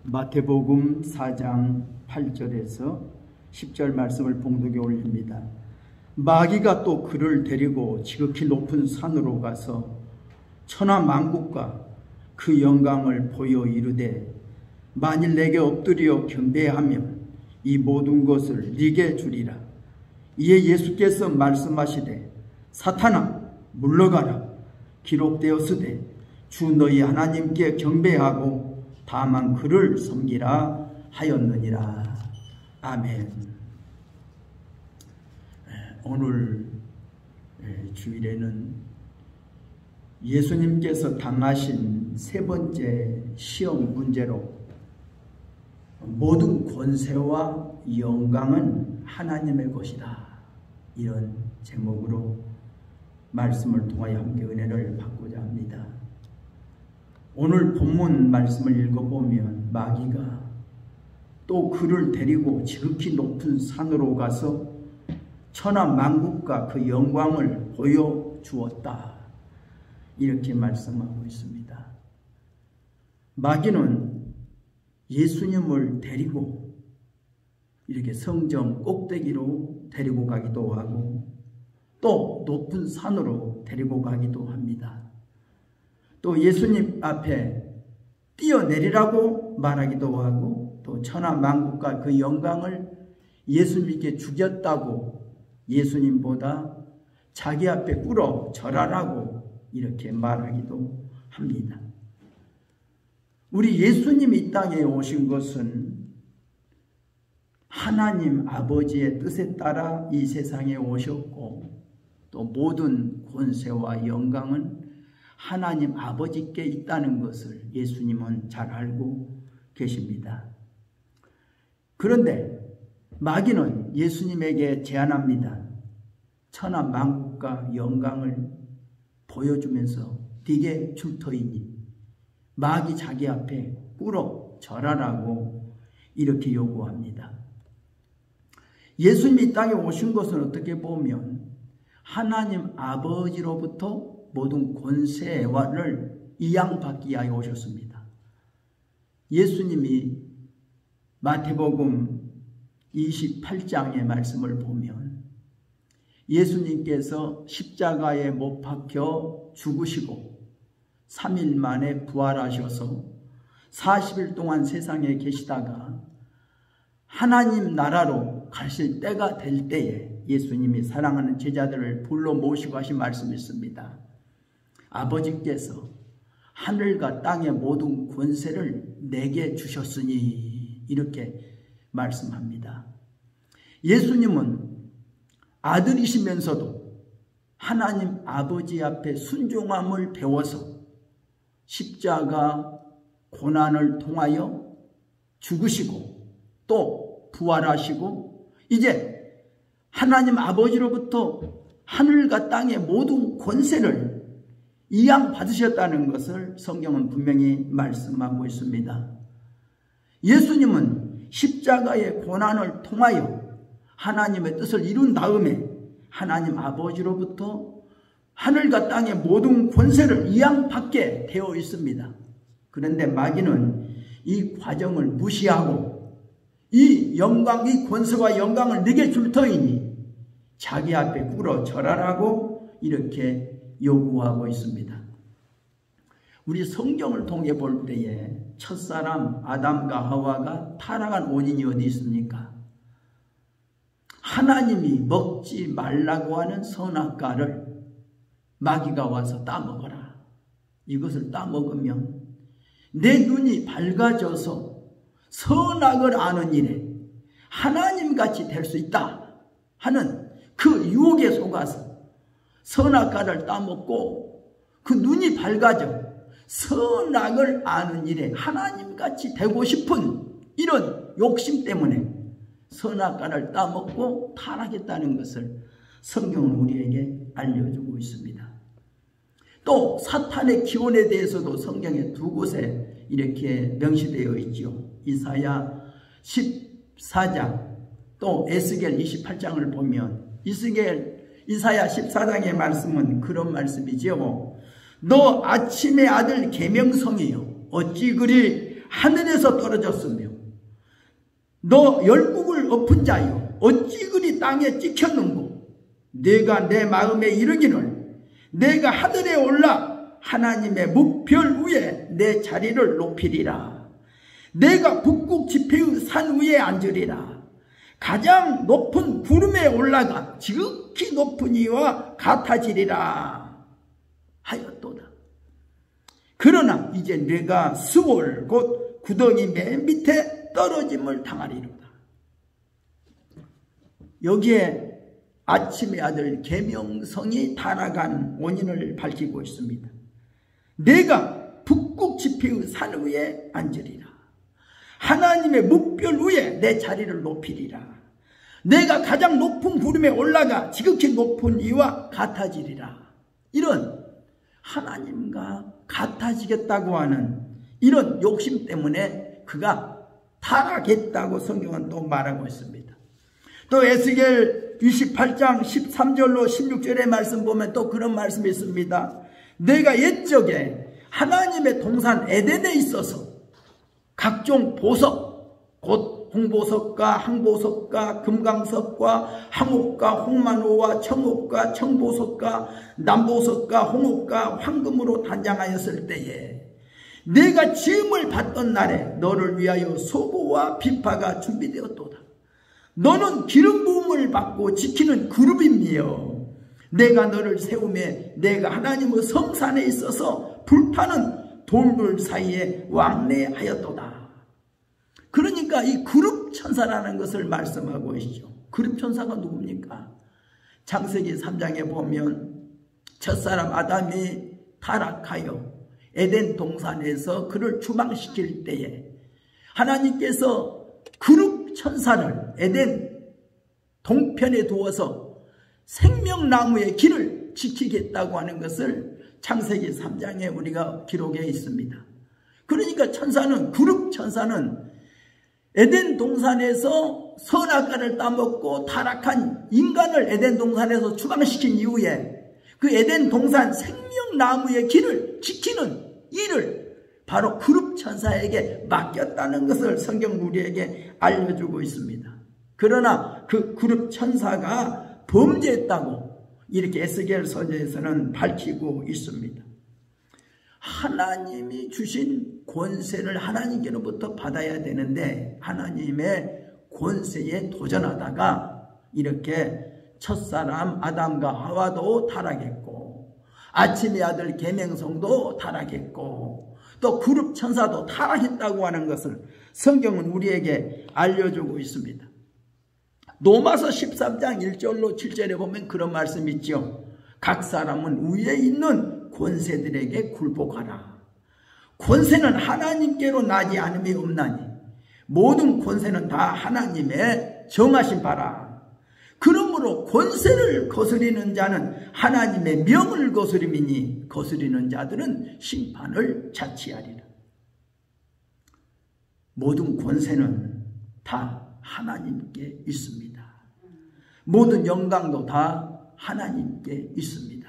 마태복음 4장 8절에서 10절 말씀을 봉독에 올립니다. 마귀가 또 그를 데리고 지극히 높은 산으로 가서 천하 만국과 그 영광을 보여 이르되 만일 내게 엎드려 경배하면 이 모든 것을 네게 주리라. 이에 예수께서 말씀하시되 사탄아 물러가라. 기록되었으되 주 너희 하나님께 경배하고 다만 그를 섬기라 하였느니라. 아멘. 오늘 주일에는 예수님께서 당하신 세 번째 시험 문제로 모든 권세와 영광은 하나님의 것이다, 이런 제목으로 말씀을 통하여 함께 은혜를 받고자 합니다. 오늘 본문 말씀을 읽어보면 마귀가 또 그를 데리고 지극히 높은 산으로 가서 천하 만국과 그 영광을 보여주었다, 이렇게 말씀하고 있습니다. 마귀는 예수님을 데리고 이렇게 성전 꼭대기로 데리고 가기도 하고 또 높은 산으로 데리고 가기도 합니다. 또 예수님 앞에 뛰어내리라고 말하기도 하고 또 천하 만국과 그 영광을 예수님께 주겠다고 예수님보다 자기 앞에 꿇어 절하라고 이렇게 말하기도 합니다. 우리 예수님이 이 땅에 오신 것은 하나님 아버지의 뜻에 따라 이 세상에 오셨고 또 모든 권세와 영광은 하나님 아버지께 있다는 것을 예수님은 잘 알고 계십니다. 그런데 마귀는 예수님에게 제안합니다. 천하 만국과 영광을 보여주면서 네게 줄 터이니 마귀 자기 앞에 꿇어 절하라고 이렇게 요구합니다. 예수님이 이 땅에 오신 것은 어떻게 보면 하나님 아버지로부터 모든 권세를 이양받기 위하여 오셨습니다. 예수님이 마태복음 28장의 말씀을 보면 예수님께서 십자가에 못 박혀 죽으시고 3일 만에 부활하셔서 40일 동안 세상에 계시다가 하나님 나라로 가실 때가 될 때에 예수님이 사랑하는 제자들을 불러 모시고 하신 말씀이 있습니다. 아버지께서 하늘과 땅의 모든 권세를 내게 주셨으니, 이렇게 말씀합니다. 예수님은 아들이시면서도 하나님 아버지 앞에 순종함을 배워서 십자가 고난을 통하여 죽으시고 또 부활하시고 이제 하나님 아버지로부터 하늘과 땅의 모든 권세를 이양받으셨다는 것을 성경은 분명히 말씀하고 있습니다. 예수님은 십자가의 고난을 통하여 하나님의 뜻을 이룬 다음에 하나님 아버지로부터 하늘과 땅의 모든 권세를 이양받게 되어 있습니다. 그런데 마귀는 이 과정을 무시하고 이 영광, 이 권세와 영광을 네게 줄 터이니 자기 앞에 꿇어 절하라고 이렇게 요구하고 있습니다. 우리 성경을 통해 볼 때에 첫사람 아담과 하와가 타락한 원인이 어디 있습니까? 하나님이 먹지 말라고 하는 선악과를 마귀가 와서 따먹어라. 이것을 따먹으면 내 눈이 밝아져서 선악을 아는 일에 하나님같이 될 수 있다 하는 그 유혹에 속아서 선악과를 따먹고 그 눈이 밝아져 선악을 아는 일에 하나님같이 되고 싶은 이런 욕심 때문에 선악과를 따먹고 타락했다는 것을 성경은 우리에게 알려주고 있습니다. 또 사탄의 기원에 대해서도 성경에 두 곳에 이렇게 명시되어 있죠. 이사야 14장 또 에스겔 28장을 보면 이사야 14장의 말씀은 그런 말씀이지요. 너 아침의 아들 계명성이여 어찌 그리 하늘에서 떨어졌으며 너 열국을 엎은 자여 어찌 그리 땅에 찍혔는고 내가 내 마음에 이르기를 내가 하늘에 올라 하나님의 묵별 위에 내 자리를 높이리라. 내가 북극 지폐의 산 위에 앉으리라. 가장 높은 구름에 올라가 지극히 높은 이와 같아지리라 하였도다. 그러나 이제 내가 스올 곧 구덩이 맨 밑에 떨어짐을 당하리로다. 여기에 아침의 아들 계명성이 타락한 원인을 밝히고 있습니다. 내가 북극 지폐의 산 위에 앉으리라. 하나님의 묵별 위에 내 자리를 높이리라. 내가 가장 높은 구름에 올라가 지극히 높은 이와 같아지리라. 이런 하나님과 같아지겠다고 하는 이런 욕심 때문에 그가 타락했다고 성경은 또 말하고 있습니다. 또 에스겔 28장 13절로 16절의 말씀 보면 또 그런 말씀이 있습니다. 내가 옛적에 하나님의 동산 에덴에 있어서 각종 보석 곧 홍보석과 항보석과 금강석과 항옥과 홍만호와 청옥과 청보석과 남보석과 홍옥과 황금으로 단장하였을 때에 내가 지음을 받던 날에 너를 위하여 소보와 비파가 준비되었도다. 너는 기름 부음을 받고 지키는 그룹이며 내가 너를 세우며 내가 하나님의 성산에 있어서 불타는 돌들 사이에 왕래하였도다. 그러니까 이 그룹 천사라는 것을 말씀하고 있죠. 그룹 천사가 누굽니까? 창세기 3장에 보면 첫사람 아담이 타락하여 에덴 동산에서 그를 추방시킬 때에 하나님께서 그룹 천사를 에덴 동편에 두어서 생명나무의 길을 지키겠다고 하는 것을 창세기 3장에 우리가 기록해 있습니다. 그러니까 천사는 그룹 천사는 에덴 동산에서 선악과를 따먹고 타락한 인간을 에덴 동산에서 추방시킨 이후에 그 에덴 동산 생명나무의 길을 지키는 일을 바로 그룹 천사에게 맡겼다는 것을 성경 우리에게 알려주고 있습니다. 그러나 그 그룹 천사가 범죄했다고 이렇게 에스겔 서재에서는 밝히고 있습니다. 하나님이 주신 권세를 하나님께로부터 받아야 되는데 하나님의 권세에 도전하다가 이렇게 첫사람 아담과 하와도 타락했고 아침의 아들 계명성도 타락했고 또 그룹 천사도 타락했다고 하는 것을 성경은 우리에게 알려주고 있습니다. 로마서 13장 1절로 7절에 보면 그런 말씀이 있죠. 각 사람은 위에 있는 권세들에게 굴복하라. 권세는 하나님께로 나지 않음이 없나니 모든 권세는 다 하나님의 정하신 바라. 그러므로 권세를 거스리는 자는 하나님의 명을 거스림이니 거스리는 자들은 심판을 자취하리라. 모든 권세는 다 하나님께 있습니다. 모든 영광도 다 하나님께 있습니다.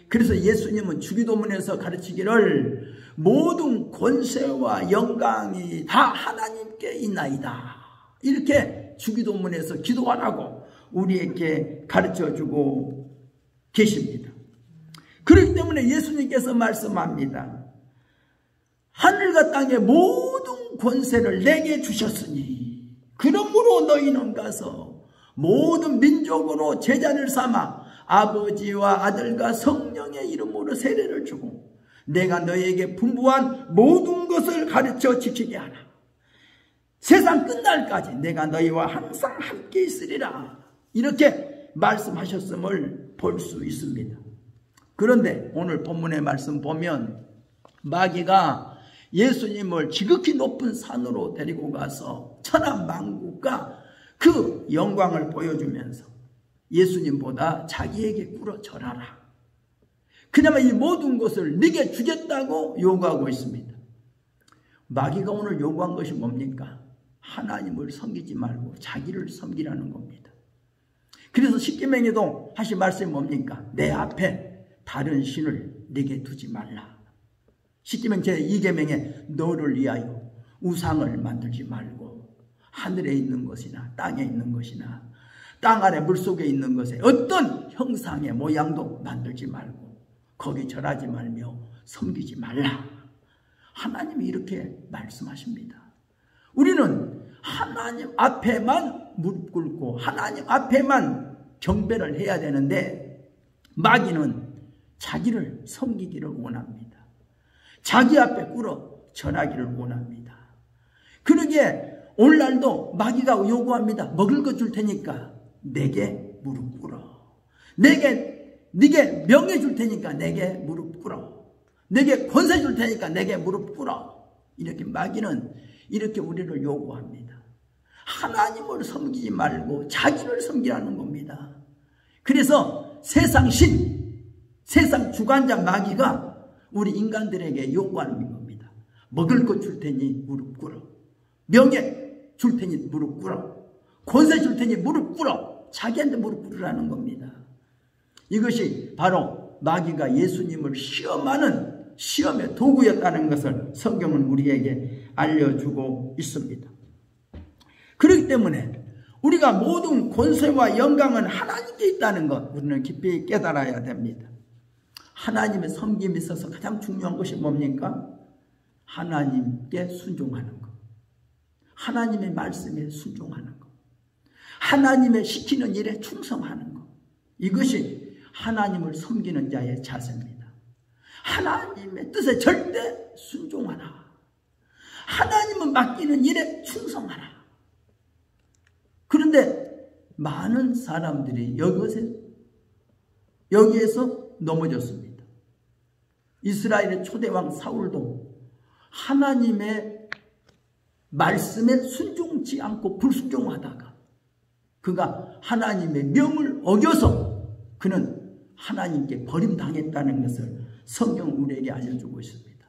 그래서 예수님은 주기도문에서 가르치기를 모든 권세와 영광이 다 하나님께 있나이다. 이렇게 주기도문에서 기도하라고 우리에게 가르쳐주고 계십니다. 그렇기 때문에 예수님께서 말씀합니다. 하늘과 땅의 모든 권세를 내게 주셨으니 그러므로 너희는 가서 모든 민족으로 제자를 삼아 아버지와 아들과 성령의 이름으로 세례를 주고 내가 너희에게 분부한 모든 것을 가르쳐 지키게 하라. 세상 끝날까지 내가 너희와 항상 함께 있으리라. 이렇게 말씀하셨음을 볼 수 있습니다. 그런데 오늘 본문의 말씀 보면 마귀가 예수님을 지극히 높은 산으로 데리고 가서 천하만국과 그 영광을 보여주면서 예수님보다 자기에게 꿇어 절하라. 그나마 이 모든 것을 네게 주겠다고 요구하고 있습니다. 마귀가 오늘 요구한 것이 뭡니까? 하나님을 섬기지 말고 자기를 섬기라는 겁니다. 그래서 십계명에도 하신 말씀이 뭡니까? 내 앞에 다른 신을 네게 두지 말라. 십계명 제2계명에 너를 위하여 우상을 만들지 말고 하늘에 있는 것이나 땅에 있는 것이나 땅 아래 물속에 있는 것에 어떤 형상의 모양도 만들지 말고 거기 절하지 말며 섬기지 말라. 하나님이 이렇게 말씀하십니다. 우리는 하나님 앞에만 무릎 꿇고 하나님 앞에만 경배를 해야 되는데 마귀는 자기를 섬기기를 원합니다. 자기 앞에 꿇어 절하기를 원합니다. 그러기에 오늘날도 마귀가 요구합니다. 먹을 것 줄 테니까 내게 무릎 꿇어. 네게 명예 줄 테니까 내게 무릎 꿇어. 내게 권세 줄 테니까 내게 무릎 꿇어. 이렇게 마귀는 이렇게 우리를 요구합니다. 하나님을 섬기지 말고 자기를 섬기라는 겁니다. 그래서 세상 신, 세상 주관자 마귀가 우리 인간들에게 요구하는 겁니다. 먹을 것 줄 테니 무릎 꿇어. 명예 줄 테니 무릎 꿇어. 권세 줄 테니 무릎 꿇어. 자기한테 무릎 꿇으라는 겁니다. 이것이 바로 마귀가 예수님을 시험하는 시험의 도구였다는 것을 성경은 우리에게 알려주고 있습니다. 그렇기 때문에 우리가 모든 권세와 영광은 하나님께 있다는 것 우리는 깊이 깨달아야 됩니다. 하나님의 섬김에 있어서 가장 중요한 것이 뭡니까? 하나님께 순종하는 것. 하나님의 말씀에 순종하는 것. 하나님의 시키는 일에 충성하는 것. 이것이 하나님을 섬기는 자의 자세입니다. 하나님의 뜻에 절대 순종하라. 하나님은 맡기는 일에 충성하라. 그런데 많은 사람들이 여기에서 넘어졌습니다. 이스라엘의 초대왕 사울도 하나님의 말씀에 순종치 않고 불순종하다가 그가 하나님의 명을 어겨서 그는 하나님께 버림당했다는 것을 성경은 우리에게 알려주고 있습니다.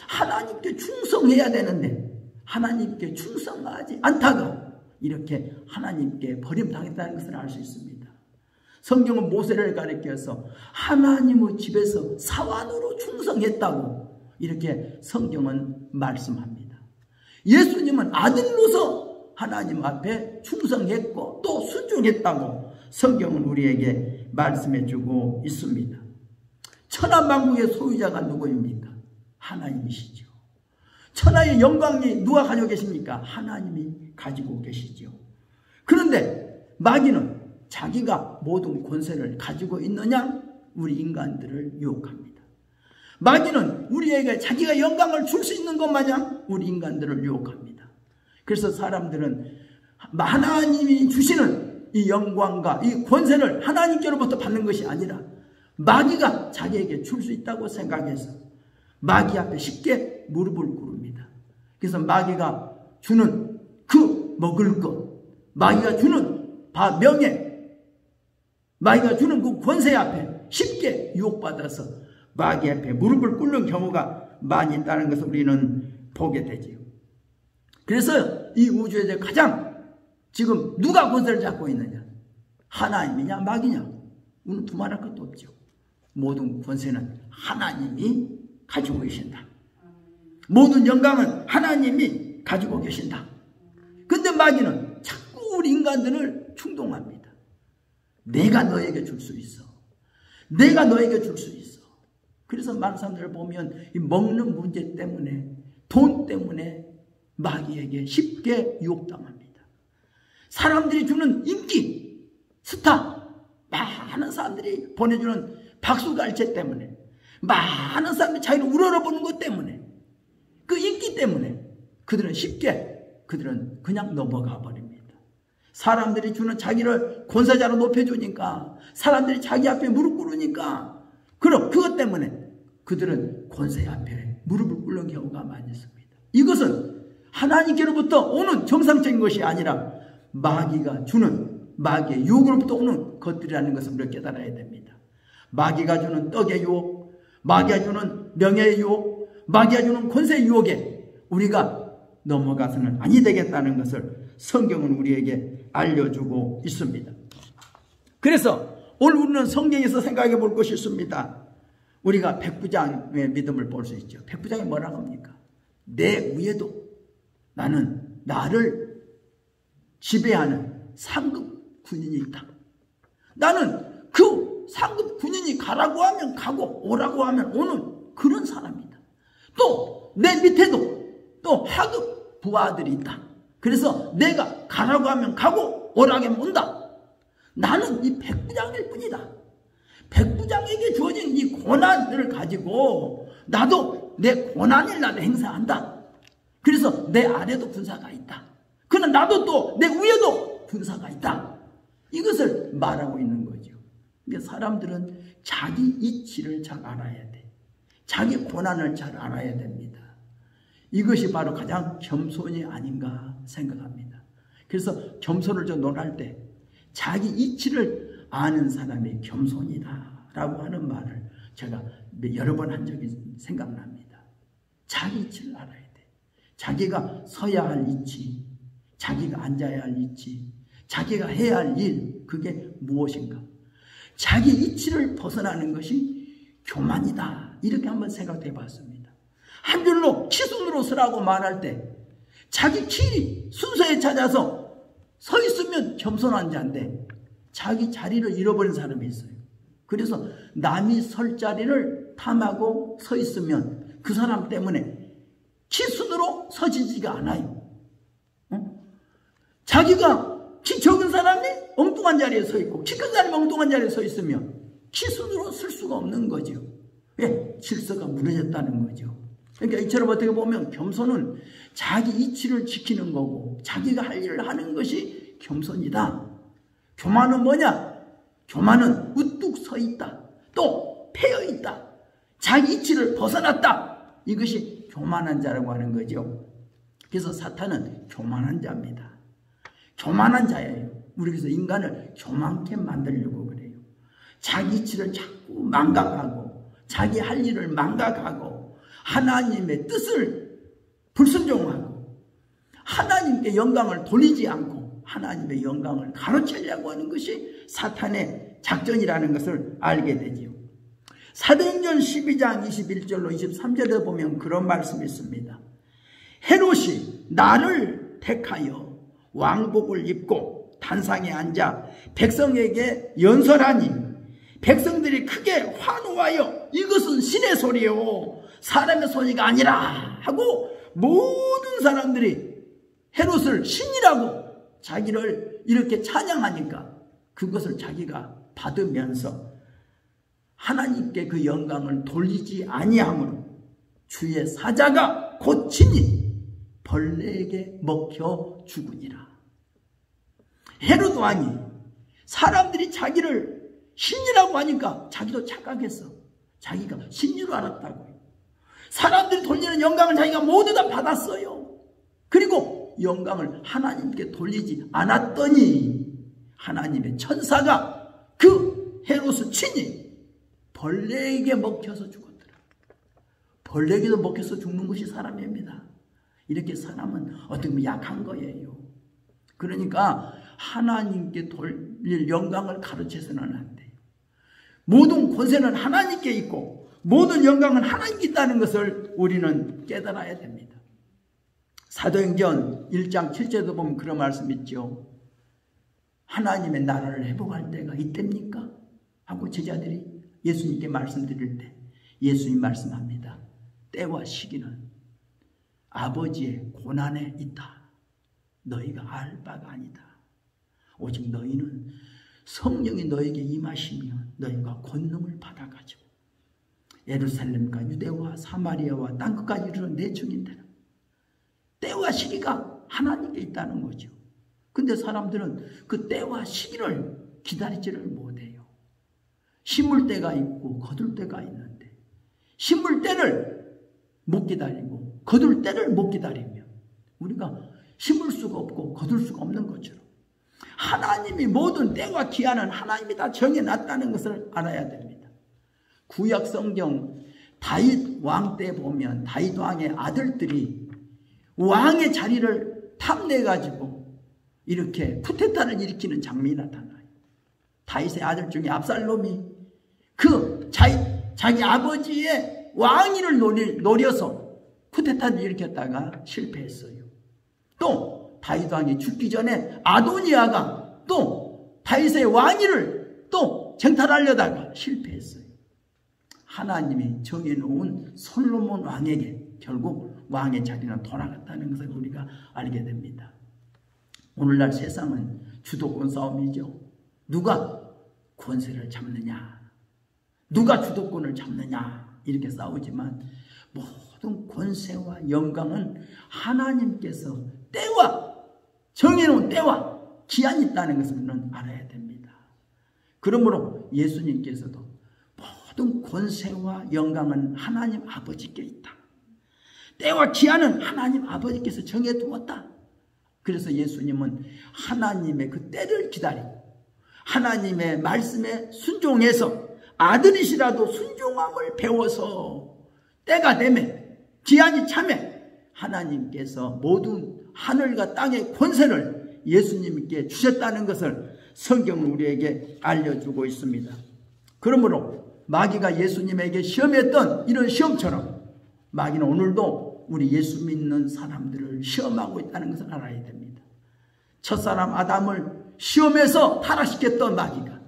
하나님께 충성해야 되는데 하나님께 충성하지 않다가 이렇게 하나님께 버림당했다는 것을 알 수 있습니다. 성경은 모세를 가리켜서 하나님의 집에서 사환으로 충성했다고 이렇게 성경은 말씀합니다. 예수님은 아들로서 하나님 앞에 충성했고 또 순종했다고 성경은 우리에게 말씀해주고 있습니다. 천하만국의 소유자가 누구입니까? 하나님이시죠. 천하의 영광이 누가 가지고 계십니까? 하나님이 가지고 계시죠. 그런데 마귀는 자기가 모든 권세를 가지고 있느냐? 우리 인간들을 유혹합니다. 마귀는 우리에게 자기가 영광을 줄 수 있는 것 마냥 우리 인간들을 유혹합니다. 그래서 사람들은 하나님이 주시는 이 영광과 이 권세를 하나님께로부터 받는 것이 아니라 마귀가 자기에게 줄 수 있다고 생각해서 마귀 앞에 쉽게 무릎을 꿇습니다. 그래서 마귀가 주는 그 먹을 것, 마귀가 주는 명예, 마귀가 주는 그 권세 앞에 쉽게 유혹받아서 마귀 앞에 무릎을 꿇는 경우가 많이 있다는 것을 우리는 보게 되지요. 그래서 이 우주에 가장 지금 누가 권세를 잡고 있느냐? 하나님이냐 마귀냐? 우리는 두말할 것도 없죠. 모든 권세는 하나님이 가지고 계신다. 모든 영광은 하나님이 가지고 계신다. 근데 마귀는 자꾸 우리 인간들을 충동합니다. 내가 너에게 줄 수 있어. 내가 너에게 줄 수 있어. 그래서 많은 사람들을 보면 이 먹는 문제 때문에 돈 때문에 마귀에게 쉽게 유혹당합니다. 사람들이 주는 인기, 스타, 많은 사람들이 보내주는 박수갈채 때문에 많은 사람들이 자기를 우러러보는 것 때문에 그 인기 때문에 그들은 그냥 넘어가 버립니다. 사람들이 주는 자기를 권세자로 높여주니까 사람들이 자기 앞에 무릎 꿇으니까 그럼 그것 때문에 그들은 권세 앞에 무릎을 꿇는 경우가 많이 있습니다. 이것은 하나님께로부터 오는 정상적인 것이 아니라 마귀가 주는 마귀의 유혹으로부터 오는 것들이라는 것을 우리가 깨달아야 됩니다. 마귀가 주는 떡의 유혹, 마귀가 주는 명예의 유혹, 마귀가 주는 권세의 유혹에 우리가 넘어가서는 아니 되겠다는 것을 성경은 우리에게 알려주고 있습니다. 그래서 오늘 우리는 성경에서 생각해 볼 것이 있습니다. 우리가 백부장의 믿음을 볼 수 있죠. 백부장이 뭐라고 합니까? 내 위에도 나는 나를 지배하는 상급 군인이 있다. 나는 그 상급 군인이 가라고 하면 가고 오라고 하면 오는 그런 사람이다. 또 내 밑에도 또 하급 부하들이 있다. 그래서 내가 가라고 하면 가고 오라고 하면 온다. 나는 이 백부장일 뿐이다. 백부장에게 주어진 이 권한을 가지고 나도 내 권한을 나도 행사한다. 그래서 내 아래도 군사가 있다. 그러나 나도 또 내 위에도 군사가 있다. 이것을 말하고 있는 거죠. 그러니까 사람들은 자기 이치를 잘 알아야 돼. 자기 권한을 잘 알아야 됩니다. 이것이 바로 가장 겸손이 아닌가 생각합니다. 그래서 겸손을 좀 논할 때 자기 이치를 아는 사람이 겸손이다 라고 하는 말을 제가 여러 번 한 적이 생각납니다. 자기 이치를 알아야 돼. 자기가 서야 할 이치, 자기가 앉아야 할 이치, 자기가 해야 할 일, 그게 무엇인가. 자기 이치를 벗어나는 것이 교만이다. 이렇게 한번 생각해 봤습니다. 한 줄로 키순으로 서라고 말할 때 자기 키 순서에 찾아서 서 있으면 겸손한 자인데 자기 자리를 잃어버린 사람이 있어요. 그래서 남이 설 자리를 탐하고 서 있으면 그 사람 때문에 키순으로 서지지가 않아요. 자기가 키 적은 사람이 엉뚱한 자리에 서 있고 키 큰 사람이 엉뚱한 자리에 서 있으면 키순으로 쓸 수가 없는 거죠. 왜? 질서가 무너졌다는 거죠. 그러니까 이처럼 어떻게 보면 겸손은 자기 이치를 지키는 거고 자기가 할 일을 하는 것이 겸손이다. 교만은 뭐냐? 교만은 우뚝 서 있다. 또 패여 있다. 자기 이치를 벗어났다. 이것이 교만한 자라고 하는 거죠. 그래서 사탄은 교만한 자입니다. 교만한 자예요. 우리 그래서 인간을 교만케 만들려고 그래요. 자기 이치를 자꾸 망각하고 자기 할 일을 망각하고 하나님의 뜻을 불순종하고 하나님께 영광을 돌리지 않고 하나님의 영광을 가로채려고 하는 것이 사탄의 작전이라는 것을 알게 되지요. 사도행전 12장 21절로 23절에 보면 그런 말씀이 있습니다. 헤롯이 나를 택하여 왕복을 입고 단상에 앉아 백성에게 연설하니 백성들이 크게 환호하여 이것은 신의 소리요 사람의 소리가 아니라 하고 모든 사람들이 헤롯을 신이라고 자기를 이렇게 찬양하니까 그것을 자기가 받으면서 하나님께 그 영광을 돌리지 아니함으로 주의 사자가 곧 친히 벌레에게 먹혀 죽으니라. 헤롯 왕이 사람들이 자기를 신이라고 하니까 자기도 착각했어. 자기가 신인 줄 알았다고. 사람들이 돌리는 영광을 자기가 모두 다 받았어요. 그리고 영광을 하나님께 돌리지 않았더니 하나님의 천사가 그 헤롯을 친히 벌레에게 먹혀서 죽었더라. 벌레에게도 먹혀서 죽는 것이 사람입니다. 이렇게 사람은 어떻게 보면 약한 거예요. 그러니까 하나님께 돌릴 영광을 가르쳐서는 안 돼요. 모든 권세는 하나님께 있고 모든 영광은 하나님께 있다는 것을 우리는 깨달아야 됩니다. 사도행전 1장 7절도 보면 그런 말씀 있죠. 하나님의 나라를 회복할 때가 이때입니까? 하고 제자들이 예수님께 말씀드릴 때 예수님 말씀합니다. 때와 시기는 아버지의 고난에 있다. 너희가 알 바가 아니다. 오직 너희는 성령이 너에게 임하시면 너희가 권능을 받아가지고 예루살렘과 유대와 사마리아와 땅끝까지 이르러 내 증인되라. 때와 시기가 하나님께 있다는 거죠. 근데 사람들은 그 때와 시기를 기다리지를 못해요. 심을 때가 있고 거둘 때가 있는데 심을 때를 못 기다리고 거둘 때를 못 기다리면 우리가 심을 수가 없고 거둘 수가 없는 것처럼 하나님이 모든 때와 기한은 하나님이 다 정해놨다는 것을 알아야 됩니다. 구약 성경 다윗 왕 때 보면 다윗 왕의 아들들이 왕의 자리를 탐내가지고 이렇게 쿠데타를 일으키는 장면이 나타나요. 다윗의 아들 중에 압살롬이 그 자기 아버지의 왕위를 노려서 쿠데타를 일으켰다가 실패했어요. 또 다윗 왕이 죽기 전에 아도니아가 또 다윗의 왕위를 또 쟁탈하려다가 실패했어요. 하나님이 정해놓은 솔로몬 왕에게 결국 왕의 자리는 돌아갔다는 것을 우리가 알게 됩니다. 오늘날 세상은 주도권 싸움이죠. 누가 권세를 잡느냐, 누가 주도권을 잡느냐 이렇게 싸우지만 모든 권세와 영광은 하나님께서 때와 정해놓은 때와 기한이 있다는 것을 우리는 알아야 됩니다. 그러므로 예수님께서도 모든 권세와 영광은 하나님 아버지께 있다. 때와 기한은 하나님 아버지께서 정해두었다. 그래서 예수님은 하나님의 그 때를 기다리고 하나님의 말씀에 순종해서 아들이시라도 순종함을 배워서 때가 되면 기한이 차면 하나님께서 모든 하늘과 땅의 권세를 예수님께 주셨다는 것을 성경은 우리에게 알려주고 있습니다. 그러므로 마귀가 예수님에게 시험했던 이런 시험처럼 마귀는 오늘도 우리 예수 믿는 사람들을 시험하고 있다는 것을 알아야 됩니다. 첫사람 아담을 시험해서 타락시켰던 마귀가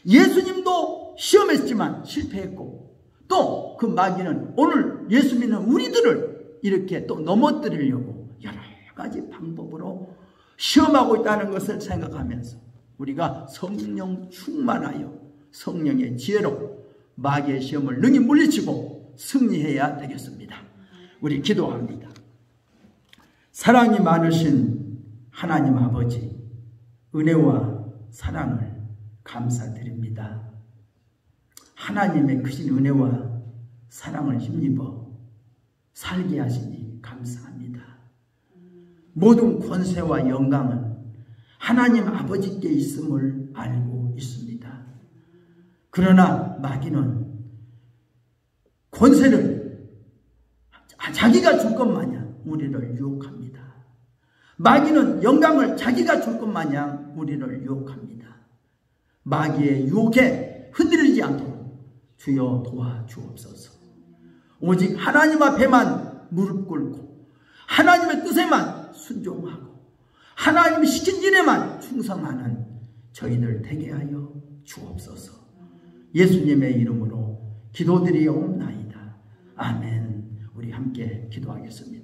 예수님도 시험했지만 실패했고 또 그 마귀는 오늘 예수 믿는 우리들을 이렇게 또 넘어뜨리려고 여러 가지 방법으로 시험하고 있다는 것을 생각하면서 우리가 성령 충만하여 성령의 지혜로 마귀의 시험을 능히 물리치고 승리해야 되겠습니다. 우리 기도합니다. 사랑이 많으신 하나님 아버지, 은혜와 사랑을 감사드립니다. 하나님의 크신 은혜와 사랑을 힘입어 살게 하시니 감사합니다. 모든 권세와 영광은 하나님 아버지께 있음을 알고 있습니다. 그러나 마귀는 권세를 자기가 줄 것 마냥 우리를 유혹합니다. 마귀는 영광을 자기가 줄 것 마냥 우리를 유혹합니다. 마귀의 유혹에 흔들리지 않도록 주여 도와주옵소서. 오직 하나님 앞에만 무릎 꿇고 하나님의 뜻에만 순종하고 하나님이 시킨 일에만 충성하는 저희들 되게 하여 주옵소서. 예수님의 이름으로 기도드리옵나이다. 아멘. 우리 함께 기도하겠습니다.